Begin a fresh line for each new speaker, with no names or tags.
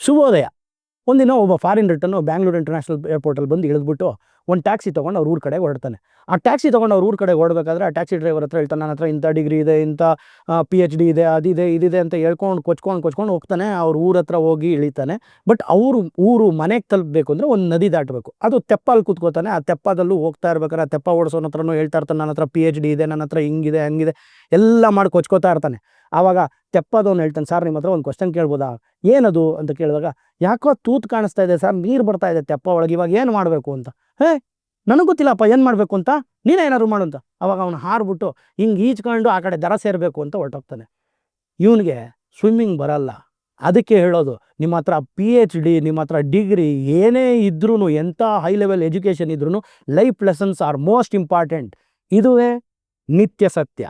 ಶುಭೋದಯ. ಒಂದಿನ ಒಬ್ಬ ಫಾರಿನ್ ರಿಟರ್ನು ಬ್ಯಾಂಗ್ಳೂರು ಇಂಟರ್ನ್ಯಾಷನಲ್ ಏರ್ಪೋರ್ಟಲ್ಲಿ ಬಂದು ಇಳಿದ್ಬಿಟ್ಟು ಒಂದು ಟ್ಯಾಕ್ಸಿ ತೊಗೊಂಡು ಅವ್ರ ಊರ ಕಡೆಗೆ ಹೊರಡ್ತಾನೆ. ಆ ಟ್ಯಾಕ್ಸಿ ತೊಗೊಂಡು ಅವ್ರ ಊರ ಕಡೆಗೆ ಹೊರಡಬೇಕಾದ್ರೆ ಆ ಟ್ಯಾಕ್ಸಿ ಡ್ರೈವರ್ ಹತ್ರ ಹೇಳ್ತಾನೆ, ನನ್ನ ಹತ್ರ ಇಂಥ ಡಿಗ್ರಿ ಇದೆ, ಇಂಥ PhD ಇದೆ, ಅದಿದೆ, ಇದಿದೆ ಅಂತ ಹೇಳ್ಕೊಂಡು ಕೊಚ್ಕೊಂಡು ಹೋಗ್ತಾನೆ. ಅವ್ರ ಊರ ಹತ್ರ ಹೋಗಿ ಇಳಿತಾನೆ. ಬಟ್ ಅವರು ಊರು ಮನೆಗೆ ತಲುಪಬೇಕು ಅಂದರೆ ಒಂದು ನದಿ ದಾಟಬೇಕು. ಅದು ತೆಪ್ಪಲ್ಲಿ ಕೂತ್ಕೋತಾನೆ. ಆ ತೆಪ್ಪದಲ್ಲೂ ಹೋಗ್ತಾ ಇರ್ಬೇಕಾದ್ರೆ ಆ ತೆಪ್ಪ ಓಡಿಸೋನ ಹತ್ರನೂ ಹೇಳ್ತಾ ಇರ್ತಾನೆ, ನನ್ನ ಹತ್ರ PhD ಇದೆ, ನನ್ನ ಹತ್ರ ಹಿಂಗಿದೆ ಹಂಗಿದೆ ಎಲ್ಲ ಮಾಡಿ ಕೊಚ್ಕೋತಾ ಇರ್ತಾನೆ. ಆವಾಗ ತೆಪ್ಪದವನು ಹೇಳ್ತಾನೆ, ಸರ್ ನಿಮ್ಮ ಹತ್ರ ಒಂದು ಕ್ವಶನ್ ಕೇಳ್ಬೋದಾ? ಏನದು ಅಂತ ಕೇಳಿದಾಗ, ಯಾಕೋ ತೂತು ಕಾಣಿಸ್ತಾ ಇದೆ ಸರ್, ನೀರು ಬರ್ತಾ ಇದೆ ತೆಪ್ಪ ಒಳಗೆ, ಇವಾಗ ಏನು ಮಾಡಬೇಕು ಅಂತ. ನನಗೆ ಗೊತ್ತಿಲ್ಲಪ್ಪ ಏನು ಮಾಡಬೇಕು ಅಂತ, ನೀನೇ ಏನಾದ್ರು ಮಾಡು ಅಂತ. ಅವಾಗ ಅವನು ಹಾರ್ಬಿಟ್ಟು ಹಿಂಗೆ ಈಜ್ಕೊಂಡು ಆ ಕಡೆ ದರ ಸೇರಬೇಕು ಅಂತ ಹೊರಟೋಗ್ತಾನೆ. ಇವನಿಗೆ ಸ್ವಿಮ್ಮಿಂಗ್ ಬರಲ್ಲ. ಅದಕ್ಕೆ ಹೇಳೋದು, ನಿಮ್ಮ ಹತ್ರ PhD, ನಿಮ್ಮ ಹತ್ರ ಡಿಗ್ರಿ ಏನೇ ಇದ್ರೂ, ಎಂಥ ಹೈ ಲೆವೆಲ್ ಎಜುಕೇಷನ್ ಇದ್ರೂ life lessons R most important. ಇದುವೇ ನಿತ್ಯ ಸತ್ಯ.